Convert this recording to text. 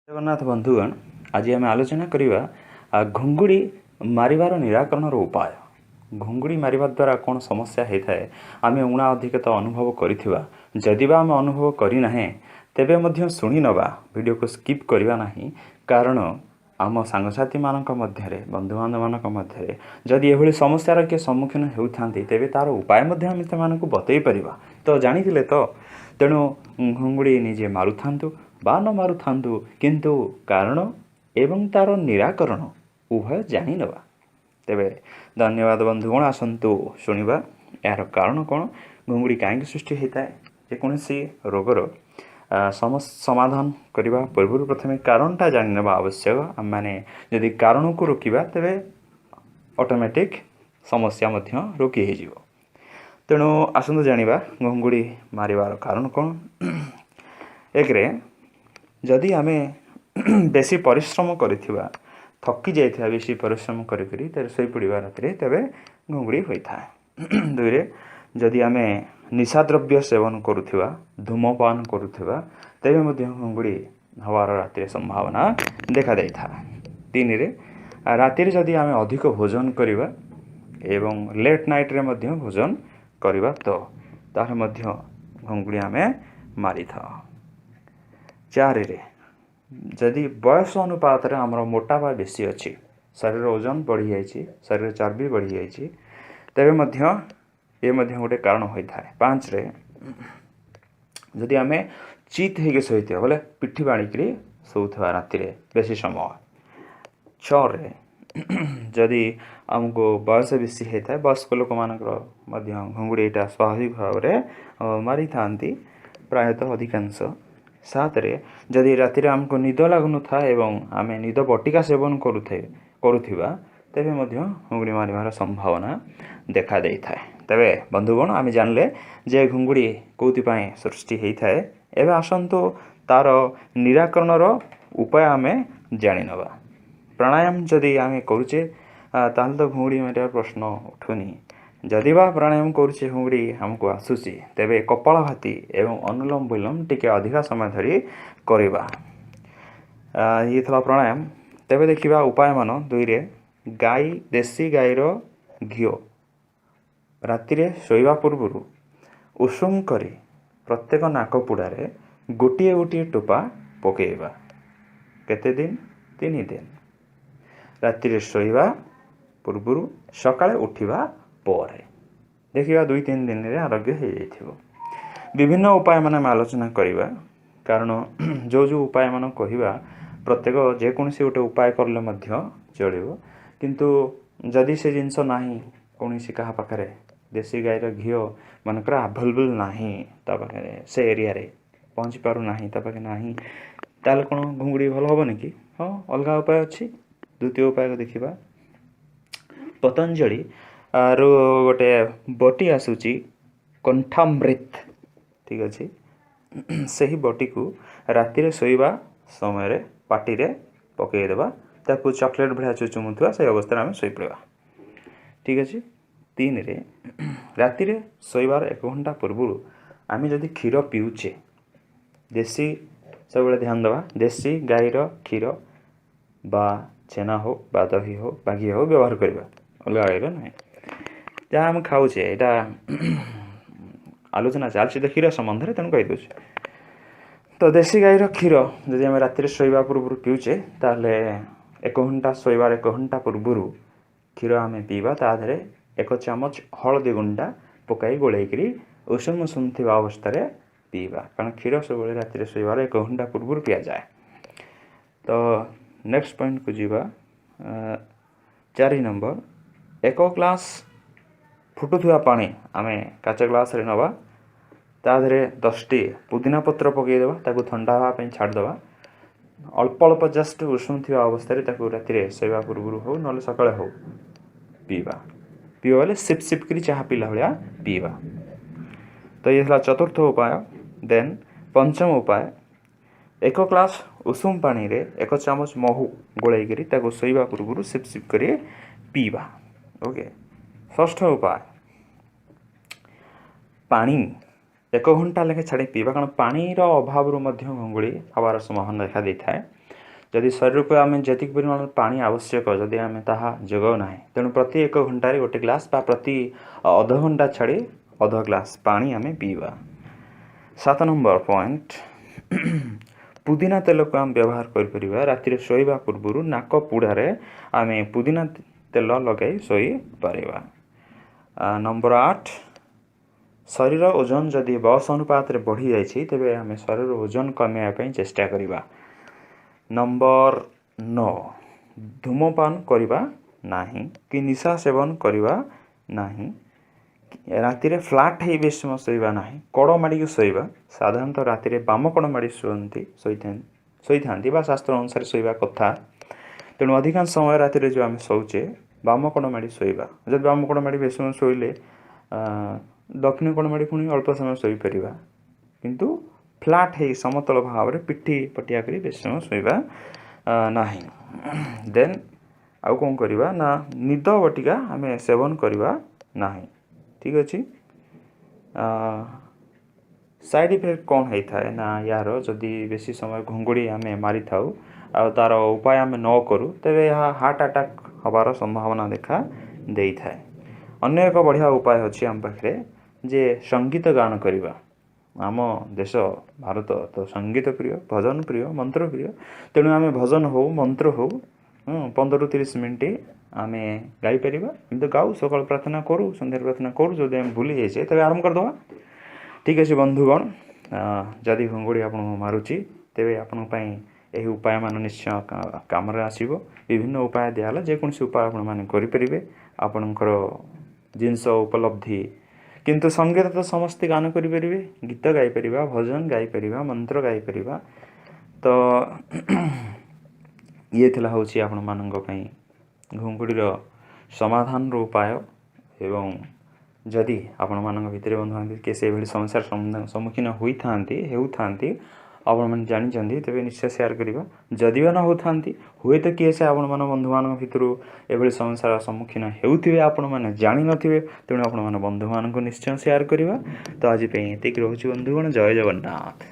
जगन्नाथ बंधुगण आज आम आलोचना करवा घुंगुड़ी मारिबार निराकरण उपाय। घुंगुड़ी मारिबा द्वारा कौन समस्या होता है आम उणा अधिकता अनुभव करिथिबा जदि आम अनुभव करना तेबे मध्य शुणी नवा वीडियो को स्किप करवा नहीं कारण आम सांगसाथी मानक मध्यरे बंधुबांधव मानक मध्यरे जदि एभली समस्यार किए सम्मुखीन होउथांती तेबे तार उपाय मध्य आम सेमानकु बतई परिबा। तो जानिथिले तो तेणु घुंगुड़ी निजे मारुथांतु बा न मारुथांतु किंतु कारण एवं तार निराकरण उभय जानी नवा। तेबे धन्यवाद बंधुगण आसंतु शुणिबा यार कारण कौन घुंगुड़ी कहीं सृष्टि होता है जेकोसी रोगर समाधान करने पूर्व प्रथम कारणटा जानिना आवश्यक। आम मैंने जदि कारण को रोकवा तेबे ऑटोमेटिक समस्या मध्य रोकी हो। तेणु आसंतु जानिबा घुंगुड़ी मारिबार कारण कौन। एक जदि आम बेसी परिश्रम करिथिबा थकी जाइथिबा बेसी परिश्रम करी शोई पड़वा राति तेबे घुंगुड़ी होता है। दुई जदि आम निशा द्रव्य सेवन करुथिबा धूमपान करुथिबा तेबे मध्य घुंगुड़ी हवार राति संभावना देखा देता है। तीन राति जदि आम अधिक भोजन करवा एवं लेट नाइट रे मध्य भोजन करवा तो तार मध्य घुंगुड़ी आम मारी था। चार जदि बयस अनुपात रे आमर मोटापा बेसी अच्छी शरीर ओजन बढ़ी जाइए शरीर चर्बी बढ़ी जाइए तेबे मध्य ये मध्य गोटे कारण होता है। पाँच जदि आम चित होकर शोता बोले पिठी बाणिकी शोवा राति बेसी समय। छे जदि आमको बयस बेसी होता है वयस्क लोक मानक घुंगुड़ी यहाँ स्वाभाविक भाव में मारी था प्रायतः अधिकांश। सात जदि राति आमको निद लगुन था एवं आम निद बटिका सेवन करुथिबा तेबे मध्य घुंगुड़ी मारिबार संभावना देखा देता है। तेबे बंधुगण आम जानले जे घुंगुड़ी कौथिपाई सृष्टि होता है। एवं आसंतु तार निराकरण उपाय आम जानी नवा। प्राणायाम जदि आम करुचे ताल तो घुंगुड़ी मारिबार प्रश्न उठुनी। जदि बा प्राणायाम करुचे घुंगुड़ी आमको आसूसी तेबे कपालभाति एवं अनुलोम विलोम टिके अधिका समय धरी करवा। ये थला प्राणायाम। तेबे देखिबा उपाय मान दुई गाई देसी गाईर घीओ राति शोवा पूर्व उषुम करी प्रत्येक नाकपुड़ारे गोटे गोटे टोपा पकेबा। केते दिन? 3 दिन। राति शोवा पूर्व सकाळे उठिबा पर देखिबा 2-3 दिन रे आरोग्य हो जाइथिबो। विभिन्न उपाय मान आलोचना करवा कारण जो जो उपाय मान कहवा प्रत्येक जेकोसी गोटे उपाय करले मध्य चलिबो किंतु जदि से जिनस नाही कोनोसी कहा पाखरे देसी गाईर घीओ मानकर अवेलेबल नाही ता पाखरे से एरिया रे पहुँची पारु नाही ता पाखे नाही ताल कोन घुंगुड़ी भल होबनी कि? हाँ अलग उपाय अच्छी। द्वितीय उपाय को देखिबा पतंजलि आरो गोटे बटी आसूची कंठामृत ठीक अच्छे से ही बटी को राति शोवा समय पाटी रे पकईदेवा ताकू चॉकलेट भाया चुचुमुवा से अवस्था आम शोई पड़ा ठीक अच्छे। 3 राति शोवार 1 घंटा पूर्व आम जदि क्षीर पीऊचे देसी सब ध्यान दवा देसी गाईर क्षीर बा छेना हो बा दही हो बा घी हो व्यवहार करवा अलग गाईर ना जहाँ आम खाऊे यहाँ आलोचना चलती तो क्षीर संबंध में तेणु कहीदे। तो देसी गाईर क्षीर जदि आम राति शोवा पूर्व पीऊचे ताले 1 घंटा शोवार 1 घंटा पूर्व क्षीर आम पीवा ताधे 1 चामच हलदी गुंडा पकाई गोलैकरी उषुम उषुम थी अवस्था पीवा कारण क्षीर सब राति शोवार 1 घंटा पूर्व पिया जाए। तो नेक्स्ट पॉइंट को जीवा 4 नंबर 1 ग्लास फुटुवा पानी आम काच ग्लास रे नवा ताधे 10टी पुदीना पत्र पकईदेवा ताकू ठंडा हाँपाई छाड़देवा अल्प अल्प जस्ट उषुम थी अवस्था राति शोवा पूर्व हो ना सकाଳେ हो पीवा बोले सिप सिप करी चाह पीला भाया पीवा। तो ये था चतुर्थ उपाय। देन पंचम उपाय 1 ग्लास उषुम पानी रे 1 चामच महू गोलैकरी ताकू शोवा पूर्व सिप सिप करी पीवा। ओके। षष्ठ उपाय पानी 1 घंटा लेखे छाड़ी पीवा कारण पानी अभाव घुंगुड़ी हवार संभावना देखा देता है। जदि शरीर को आम जी परिमाण पानी आवश्यक जदि आम ताहा जोगाऊ ना तेणु प्रति 1 घंटे गोटे ग्लास बा प्रति अध घंटा छाड़ी अध ग्लास पानी आम पीवा। 7 नंबर पॉइंट पुदीना तेल को आम व्यवहार कर राति शोवा पूर्व नाक पुड़ारे आम पुदीना तेल लगे शोई पारिबा। नंबर 8 शरीर ओजन जदि बयस अनुपात बढ़ी जाइए तेबे आम शरीर ओजन कमाइवाई चेष्टा करिबा। नंबर 9 धूमपान करवा नहीं कि निशा सेवन करवा नहीं। राति फ्लाट है बेस समय शोवा ना कड़ माड़ी शोवा। साधारणतः राति बाम कड़ माड़ी शोई था शास्त्र अनुसार शोवा कथा। तेणु अधिकांश समय राति जो आम शोचे बाम कड़ माड़ी शोवा। जब बाम कड़ माड़ी बेस समय शोले दक्षिण कड़ माड़ी पुणी अल्प समय शोपर किंतु फ्लाट है समतल भाव में पिठी पटिया कर बेस समय शोवा ना। देन आउ कौन करवा ना निद बटिका आम सेवन करवा ना। ठीक अच्छे। साइड इफेक्ट कौन होता है ना यार जदि बेसी समय घुंगुड़ी आम मारी था आ तार उपाय आम न करूँ तेरे यह हार्ट अटैक हबार संभावना देखा दे थाए। अन्य एक बढ़िया उपाय अच्छी आम पाखे जे संगीत गान करवा। आम देश भारत तो संगीत प्रिय भजन प्रिय मंत्र प्रिय तेणु आम भजन हो मंत्र हो 15 ରୁ 30 मिनिट आम गाईपर एमती गाऊ सकाल प्रार्थना करूँ सन्ध्या प्रार्थना करूँ जब आम भूली जाइए तेज आरंभ करदे। ठीक अच्छे बंधुगण जदि घुंगुड़ी आप मारुची तेरे आपंपाई यही उपाय मान निश्चय कम आसो। विभिन्न उपाय दिहला जेकोसी उपाय आपरे आपणकर जिनस उपलब्धि किंतु संगीत तो समस्ते गान करें गीत गाईपर भजन गाईपर मंत्र गाईपर। तो ये थिला होची आपण मानंग पई घुंगुड़ीर समाधान उपाय। एवं जदि आपण मानंग भितर बंधु के से भली समस्या सम्मुखीन होती आपण मैंने जानी तेज निश्चय सेयार करवा। जदि न होता हुए तो किए से आपण मान बंधु मान भितर एभली समस्यार सम्मुखीन होते आपण मैंने जानी नथिबे तेणु आपण मान बंधु मान निश्चय सेयार करवा। तो आज एतिक रोचे बंधुगण जय जगन्नाथ।